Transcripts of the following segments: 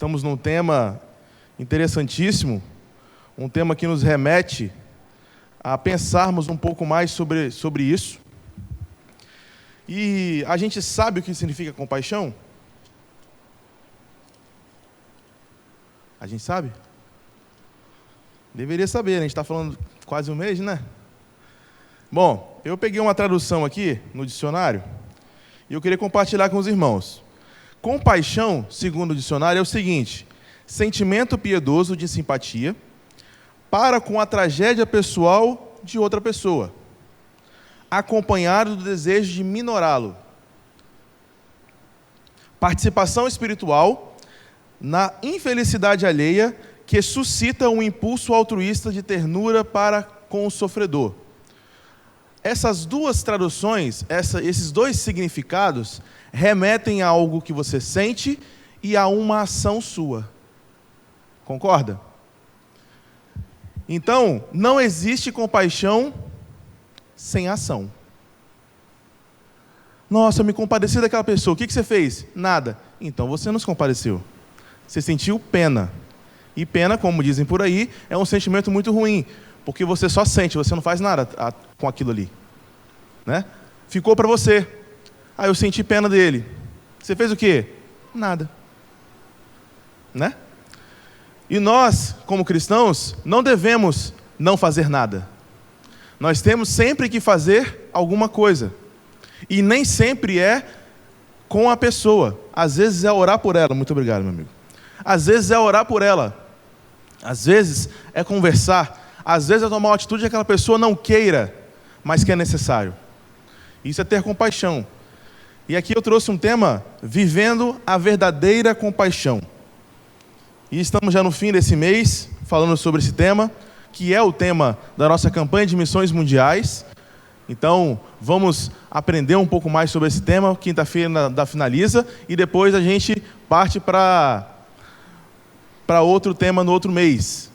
Estamos num tema interessantíssimo, um tema que nos remete a pensarmos um pouco mais sobre isso. E a gente sabe o que significa compaixão? A gente sabe? Deveria saber, né? A gente está falando quase um mês, né? Bom, eu peguei uma tradução aqui no dicionário e eu queria compartilhar com os irmãos. Compaixão, segundo o dicionário, é o seguinte: sentimento piedoso de simpatia para com a tragédia pessoal de outra pessoa, acompanhado do desejo de minorá-lo. Participação espiritual na infelicidade alheia que suscita um impulso altruísta de ternura para com o sofredor. Essas duas traduções, esses dois significados, remetem a algo que você sente e a uma ação sua. Concorda? Então, não existe compaixão sem ação. Nossa, eu me compadeci daquela pessoa. O que você fez? Nada. Então você não se compadeceu. Você sentiu pena. E pena, como dizem por aí, é um sentimento muito ruim, porque você só sente, você não faz nada com aquilo ali. Né? Ficou para você. Eu senti pena dele. Você fez o quê? Nada. Né? E nós, como cristãos, não devemos não fazer nada. Nós temos sempre que fazer alguma coisa. E nem sempre é com a pessoa. Às vezes é orar por ela. Muito obrigado, meu amigo. Às vezes é orar por ela. Às vezes é conversar. Às vezes é tomar uma atitude que aquela pessoa não queira, mas que é necessário. Isso é ter compaixão. E aqui eu trouxe um tema: vivendo a verdadeira compaixão. E estamos já no fim desse mês falando sobre esse tema, que é o tema da nossa campanha de missões mundiais. Então, vamos aprender um pouco mais sobre esse tema. Quinta-feira da finaliza e depois a gente parte para outro tema no outro mês.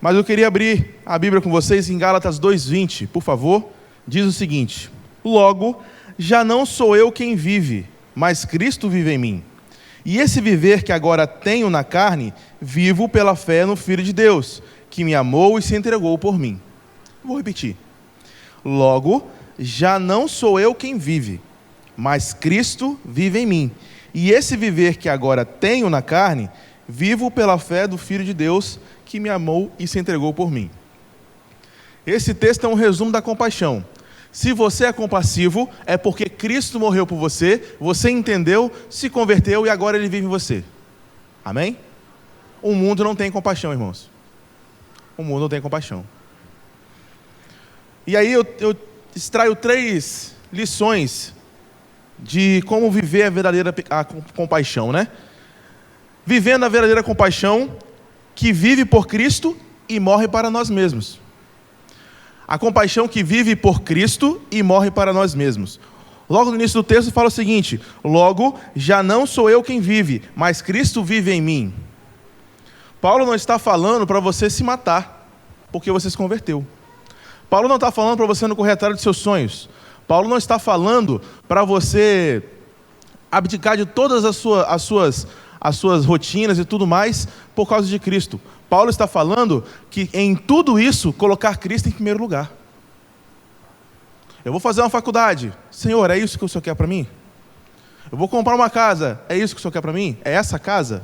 Mas eu queria abrir a Bíblia com vocês em Gálatas 2:20, por favor. Diz o seguinte: logo, já não sou eu quem vive, mas Cristo vive em mim. E esse viver que agora tenho na carne, vivo pela fé no Filho de Deus, que me amou e se entregou por mim. Vou repetir. Logo, já não sou eu quem vive, mas Cristo vive em mim. E esse viver que agora tenho na carne, vivo pela fé do Filho de Deus, que me amou e se entregou por mim. Esse texto é um resumo da compaixão. Se você é compassivo, é porque Cristo morreu por você, você entendeu, se converteu e agora Ele vive em você. Amém? O mundo não tem compaixão, irmãos. O mundo não tem compaixão. E aí eu extraio 3 lições de como viver a verdadeira compaixão, né? Vivendo a verdadeira compaixão, que vive por Cristo e morre para nós mesmos. A compaixão que vive por Cristo e morre para nós mesmos. Logo no início do texto fala o seguinte: logo, já não sou eu quem vive, mas Cristo vive em mim. Paulo não está falando para você se matar, porque você se converteu. Paulo não está falando para você não correr atrás dos seus sonhos. Paulo não está falando para você abdicar de todas as suas rotinas e tudo mais por causa de Cristo. Paulo está falando que em tudo isso colocar Cristo em primeiro lugar. Eu vou fazer uma faculdade. Senhor, é isso que o Senhor quer para mim? Eu vou comprar uma casa. É isso que o Senhor quer para mim? É essa casa?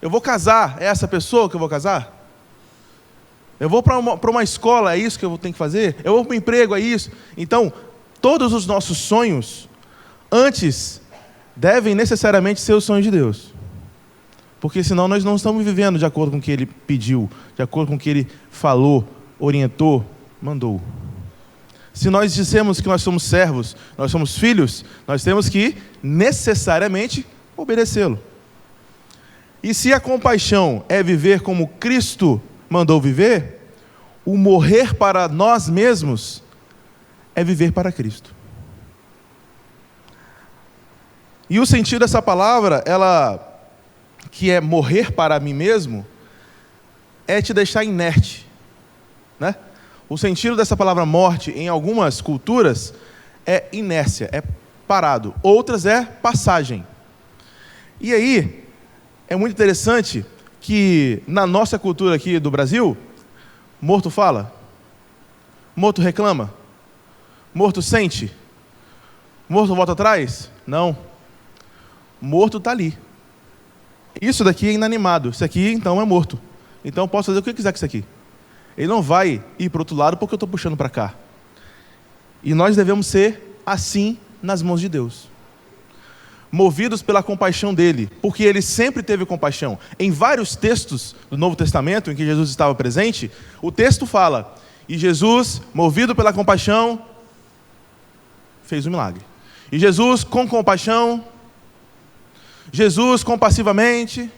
Eu vou casar. É essa pessoa que eu vou casar? Eu vou para uma escola. É isso que eu tenho que fazer? Eu vou para um emprego. É isso? Então, todos os nossos sonhos antes devem necessariamente ser os sonhos de Deus. Porque senão nós não estamos vivendo de acordo com o que Ele pediu, de acordo com o que Ele falou, orientou, mandou. Se nós dissemos que nós somos servos, nós somos filhos, nós temos que necessariamente obedecê-lo. E se a compaixão é viver como Cristo mandou viver, o morrer para nós mesmos é viver para Cristo. E o sentido dessa palavra, que é morrer para mim mesmo, é te deixar inerte, né? O sentido dessa palavra morte, em algumas culturas, é inércia, é parado. Outras é passagem. E aí, É muito interessante que na nossa cultura aqui do Brasil, morto fala, morto reclama, morto sente, morto volta atrás? Não. Morto está ali. Isso daqui é inanimado, isso aqui então é morto. Então eu posso fazer o que eu quiser com isso aqui. Ele não vai ir para o outro lado porque eu estou puxando para cá. E nós devemos ser assim nas mãos de Deus. Movidos pela compaixão dele, porque ele sempre teve compaixão. Em vários textos do Novo Testamento, em que Jesus estava presente, o texto fala, e Jesus, movido pela compaixão, fez um milagre. E Jesus, com compaixão, Jesus, compassivamente,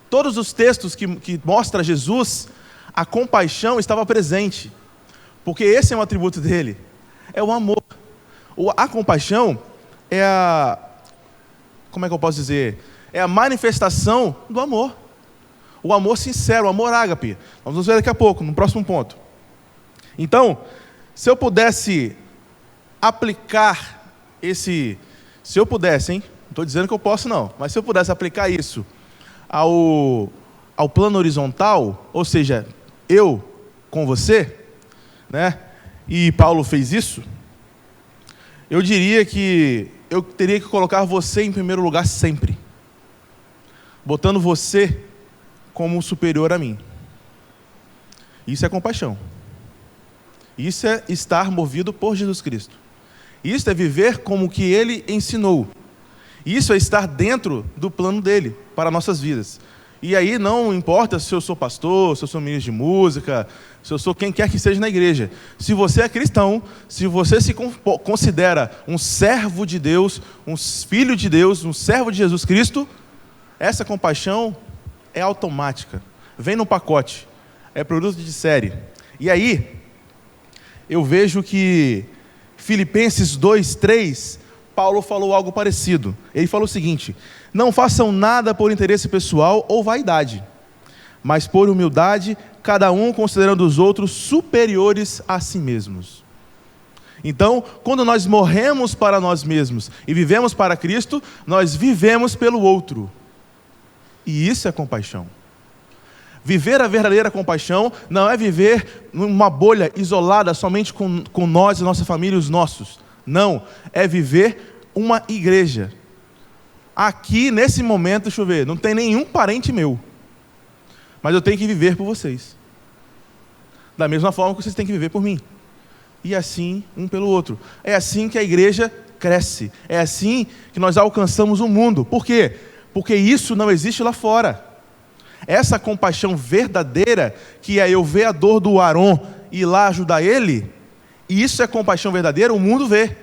todos os textos que mostram Jesus, a compaixão estava presente, porque esse é um atributo dele, é o amor. A compaixão é como é que eu posso dizer? É a manifestação do amor. O amor sincero, o amor ágape. Nós vamos ver daqui a pouco, no próximo ponto. Então, se eu pudesse aplicar se eu pudesse, hein? Não estou dizendo que eu posso não, mas se eu pudesse aplicar isso ao plano horizontal, ou seja, eu com você, né? E Paulo fez isso, eu diria que eu teria que colocar você em primeiro lugar sempre, botando você como superior a mim. Isso é compaixão. Isso é estar movido por Jesus Cristo. Isso é viver como o que Ele ensinou. Isso é estar dentro do plano dele para nossas vidas. E aí não importa se eu sou pastor, se eu sou ministro de música, se eu sou quem quer que seja na igreja. Se você é cristão, se você se considera um servo de Deus, um filho de Deus, um servo de Jesus Cristo, essa compaixão é automática. Vem no pacote. É produto de série. E aí, eu vejo que Filipenses 2:3, Paulo falou algo parecido. Ele falou o seguinte: não façam nada por interesse pessoal ou vaidade, mas por humildade, cada um considerando os outros superiores a si mesmos. Então, quando nós morremos para nós mesmos e vivemos para Cristo, nós vivemos pelo outro. E isso é compaixão. Viver a verdadeira compaixão não é viver numa bolha isolada somente com nós e nossa família e os nossos. Não, é viver uma igreja. Aqui, nesse momento, deixa eu ver, não tem nenhum parente meu. Mas eu tenho que viver por vocês. Da mesma forma que vocês têm que viver por mim. E assim, um pelo outro. É assim que a igreja cresce. É assim que nós alcançamos o mundo. Por quê? Porque isso não existe lá fora. Essa compaixão verdadeira, que é eu ver a dor do Aron e ir lá ajudar ele, e isso é compaixão verdadeira, o mundo vê.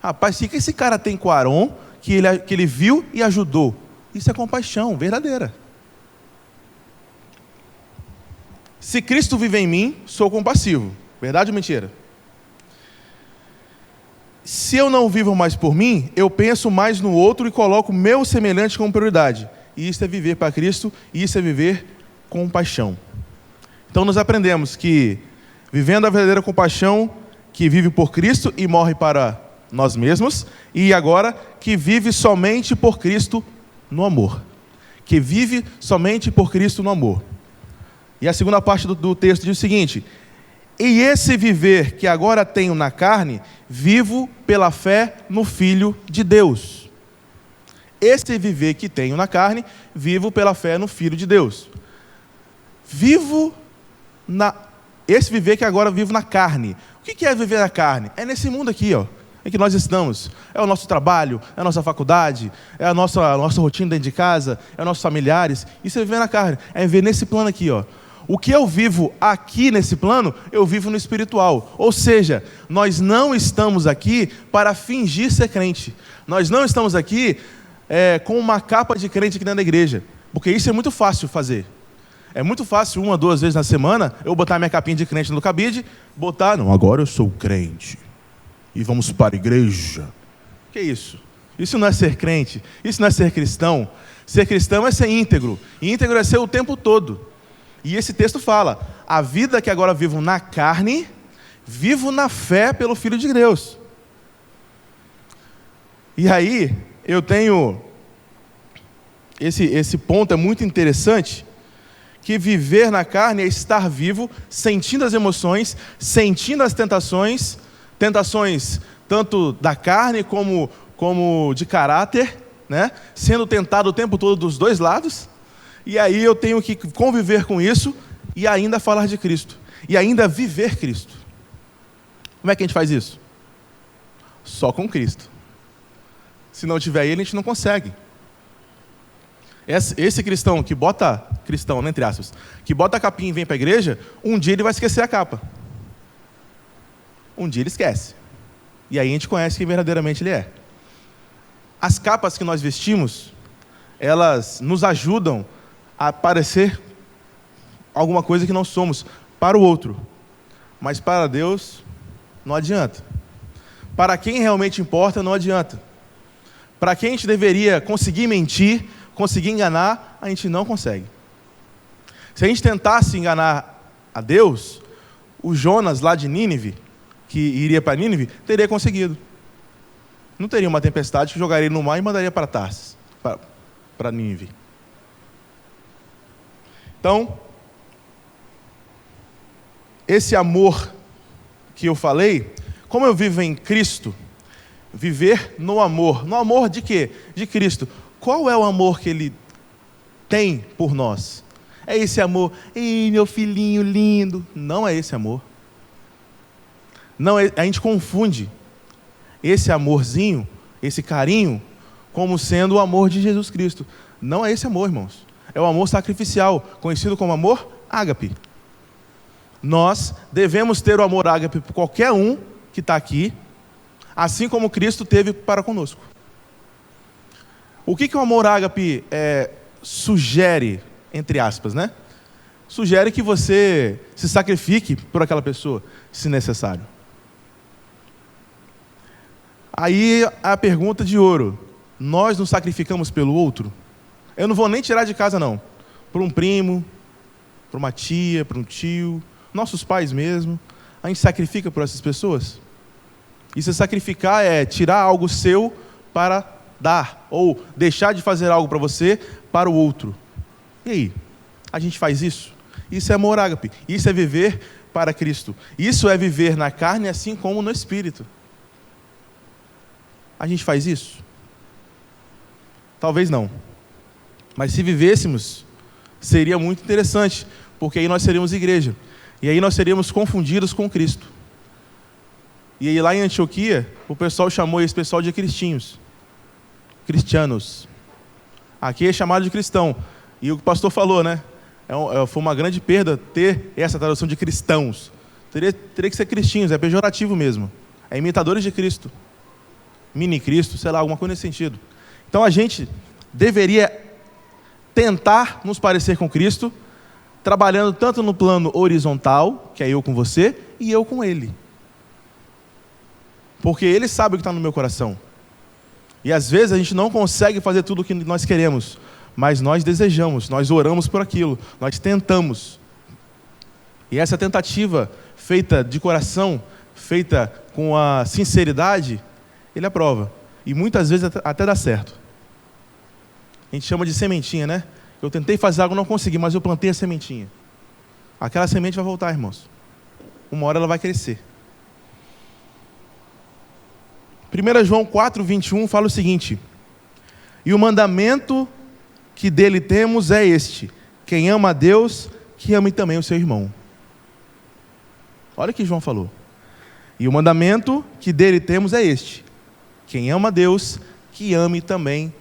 Rapaz, o que esse cara tem com o Aron, que ele viu e ajudou? Isso é compaixão verdadeira. Se Cristo vive em mim, sou compassivo. Verdade ou mentira? Se eu não vivo mais por mim, eu penso mais no outro e coloco o meu semelhante como prioridade. E isso é viver para Cristo, e isso é viver com paixão. Então nós aprendemos que, vivendo a verdadeira compaixão, que vive por Cristo e morre para nós mesmos, e agora que vive somente por Cristo no amor. Que vive somente por Cristo no amor. E a segunda parte do texto diz o seguinte: e esse viver que agora tenho na carne, vivo pela fé no Filho de Deus. Esse viver que tenho na carne, vivo pela fé no Filho de Deus. Esse viver que agora vivo na carne. O que é viver na carne? É nesse mundo aqui, ó, em que nós estamos. É o nosso trabalho, é a nossa faculdade, é a nossa rotina dentro de casa, é os nossos familiares. Isso é viver na carne, é viver nesse plano aqui, ó. O que eu vivo aqui nesse plano, eu vivo no espiritual. Ou seja, nós não estamos aqui para fingir ser crente. Nós não estamos aqui com uma capa de crente aqui dentro da igreja. Porque isso é muito fácil fazer. É muito fácil, 1 ou 2 vezes na semana, eu botar minha capinha de crente no cabide, não, agora eu sou crente. E vamos para a igreja. Que isso? Isso não é ser crente. Isso não é ser cristão. Ser cristão é ser íntegro. E íntegro é ser o tempo todo. E esse texto fala: a vida que agora vivo na carne, vivo na fé pelo Filho de Deus. E aí, eu tenho esse ponto é muito interessante, que viver na carne é estar vivo, sentindo as emoções, sentindo as tentações tanto da carne como de caráter, né? Sendo tentado o tempo todo dos dois lados, e aí eu tenho que conviver com isso e ainda falar de Cristo, e ainda viver Cristo. Como é que a gente faz isso? Só com Cristo. Se não tiver Ele, a gente não consegue. Esse cristão que bota, cristão, né, entre aspas, que bota a capinha e vem para a igreja, um dia ele vai esquecer a capa. Um dia ele esquece. E aí a gente conhece quem verdadeiramente ele é. As capas que nós vestimos, elas nos ajudam a parecer alguma coisa que não somos para o outro. Mas para Deus, não adianta. Para quem realmente importa, não adianta. Para quem a gente deveria conseguir mentir, conseguir enganar, a gente não consegue. Se a gente tentasse enganar a Deus, o Jonas lá de Nínive, que iria para Nínive, teria conseguido. Não teria uma tempestade que jogaria ele no mar e mandaria para Tarsis, para Nínive. Então, esse amor que eu falei, como eu vivo em Cristo, viver no amor de quê? De Cristo. Qual é o amor que Ele tem por nós? É esse amor, ei, meu filhinho lindo. Não é esse amor. Não, a gente confunde esse amorzinho, esse carinho, como sendo o amor de Jesus Cristo. Não é esse amor, irmãos. É o amor sacrificial, conhecido como amor ágape. Nós devemos ter o amor ágape por qualquer um que está aqui, assim como Cristo teve para conosco. O que o amor ágape sugere, entre aspas, né? Sugere que você se sacrifique por aquela pessoa, se necessário. Aí a pergunta de ouro: nós nos sacrificamos pelo outro? Eu não vou nem tirar de casa, não. Por um primo, por uma tia, por um tio, nossos pais mesmo. A gente sacrifica por essas pessoas? E se sacrificar é tirar algo seu para dar, ou deixar de fazer algo para você, para o outro. E aí? A gente faz isso? Isso é amor ágape. Isso é viver para Cristo. Isso é viver na carne assim como no Espírito. A gente faz isso? Talvez não. Mas se vivêssemos, seria muito interessante, porque aí nós seríamos igreja. E aí nós seríamos confundidos com Cristo. E aí lá em Antioquia, o pessoal chamou esse pessoal de cristianos. Aqui é chamado de cristão. E o que o pastor falou, né? Foi uma grande perda ter essa tradução de cristãos. Teria que ser cristãos, é pejorativo mesmo. É imitadores de Cristo. Mini Cristo, sei lá, alguma coisa nesse sentido. Então a gente deveria tentar nos parecer com Cristo, trabalhando tanto no plano horizontal, que é eu com você, e eu com Ele. Porque Ele sabe o que está no meu coração. E às vezes a gente não consegue fazer tudo o que nós queremos, mas nós desejamos, nós oramos por aquilo, nós tentamos. E essa tentativa, feita de coração, feita com a sinceridade, Ele aprova. E muitas vezes até dá certo. A gente chama de sementinha, né? Eu tentei fazer algo, não consegui, mas eu plantei a sementinha. Aquela semente vai voltar, irmãos. Uma hora ela vai crescer. 1 João 4:21 fala o seguinte: e o mandamento que dele temos é este: quem ama a Deus, que ame também o seu irmão. Olha o que João falou. E o mandamento que dele temos é este: quem ama a Deus, que ame também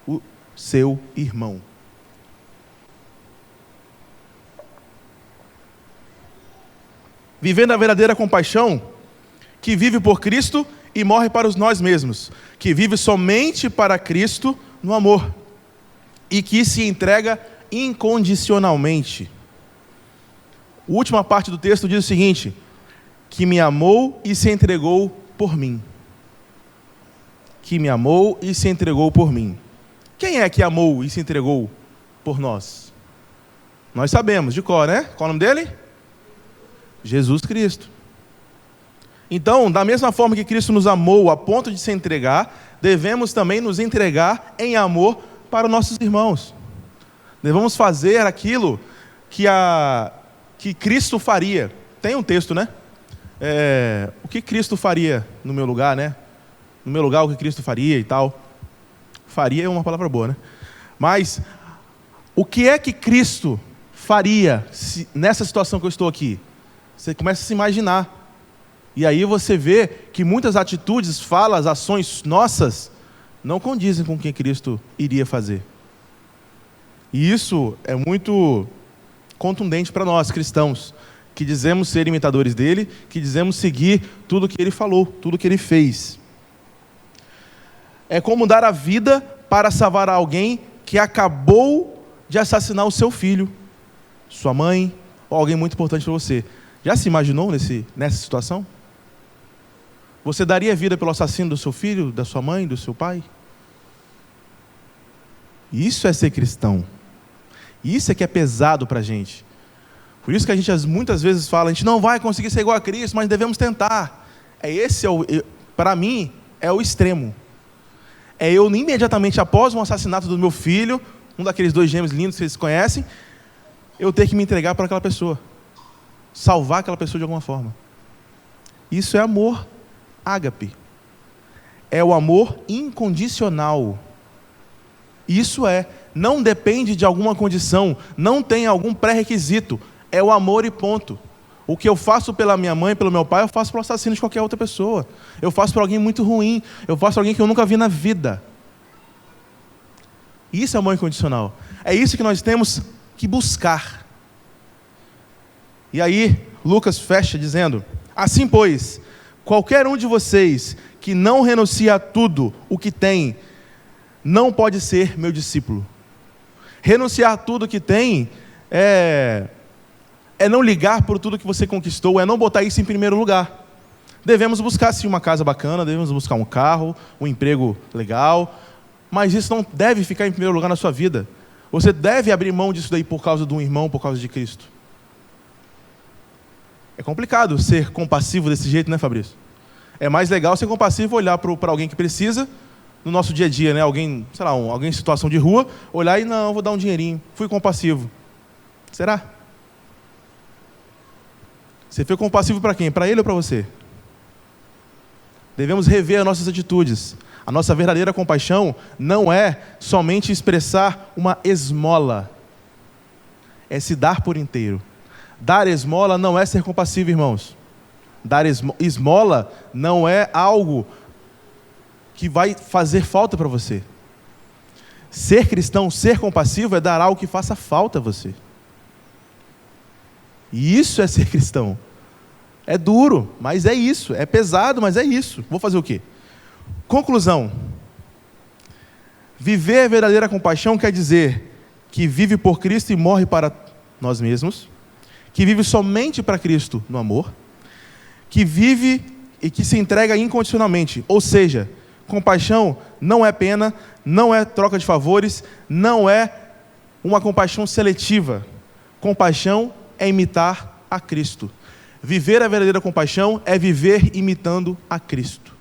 o seu irmão. Vivendo a verdadeira compaixão, que vive por Cristo e morre para os nós mesmos, que vive somente para Cristo no amor, e que se entrega incondicionalmente. A última parte do texto diz o seguinte: que me amou e se entregou por mim. Que me amou e se entregou por mim. Quem é que amou e se entregou por nós? Nós sabemos, de cor, né? Qual é o nome dele? Jesus Cristo. Então, da mesma forma que Cristo nos amou a ponto de se entregar, devemos também nos entregar em amor para os nossos irmãos. Devemos fazer aquilo que Cristo faria. Tem um texto, né? O que Cristo faria no meu lugar, né? No meu lugar, o que Cristo faria e tal. Faria é uma palavra boa, né? Mas, o que é que Cristo faria nessa situação que eu estou aqui? Você começa a se imaginar. E aí você vê que muitas atitudes, falas, ações nossas não condizem com o que Cristo iria fazer. E isso é muito contundente para nós, cristãos, que dizemos ser imitadores dele, que dizemos seguir tudo que ele falou, tudo que ele fez. É como dar a vida para salvar alguém que acabou de assassinar o seu filho, sua mãe, ou alguém muito importante para você. Já se imaginou nessa situação? Você daria vida pelo assassino do seu filho, da sua mãe, do seu pai? Isso é ser cristão. Isso é que é pesado para a gente. Por isso que a gente muitas vezes fala, a gente não vai conseguir ser igual a Cristo, mas devemos tentar. Para mim, é o extremo. É eu imediatamente após um assassinato do meu filho, um daqueles 2 gêmeos lindos que vocês conhecem, eu ter que me entregar para aquela pessoa. Salvar aquela pessoa de alguma forma. Isso é amor ágape. É o amor incondicional. Isso não depende de alguma condição, não tem algum pré-requisito. É o amor e ponto. O que eu faço pela minha mãe, pelo meu pai, eu faço pelo assassino de qualquer outra pessoa. Eu faço por alguém muito ruim. Eu faço por alguém que eu nunca vi na vida. Isso é amor incondicional. É isso que nós temos que buscar. E aí, Lucas fecha dizendo: assim, pois, qualquer um de vocês que não renuncia a tudo o que tem, não pode ser meu discípulo. Renunciar a tudo que tem é não ligar por tudo que você conquistou, é não botar isso em primeiro lugar. Devemos buscar sim uma casa bacana, devemos buscar um carro, um emprego legal, mas isso não deve ficar em primeiro lugar na sua vida. Você deve abrir mão disso daí por causa de um irmão, por causa de Cristo. É complicado ser compassivo desse jeito, né, Fabrício? É mais legal ser compassivo, olhar para alguém que precisa, no nosso dia a dia, né? Alguém, sei lá, alguém em situação de rua, olhar e não, vou dar um dinheirinho. Fui compassivo. Será? Você foi compassivo para quem? Para ele ou para você? Devemos rever as nossas atitudes. A nossa verdadeira compaixão não é somente expressar uma esmola. É se dar por inteiro. Dar esmola não é ser compassivo, irmãos. Dar esmola não é algo que vai fazer falta para você. Ser cristão, ser compassivo é dar algo que faça falta a você. E isso é ser cristão. É duro, mas é isso. É pesado, mas é isso. Vou fazer o quê? Conclusão. Viver a verdadeira compaixão quer dizer que vive por Cristo e morre para nós mesmos, que vive somente para Cristo no amor, que vive e que se entrega incondicionalmente. Ou seja, compaixão não é pena, não é troca de favores, não é uma compaixão seletiva. Compaixão é imitar a Cristo. Viver a verdadeira compaixão é viver imitando a Cristo.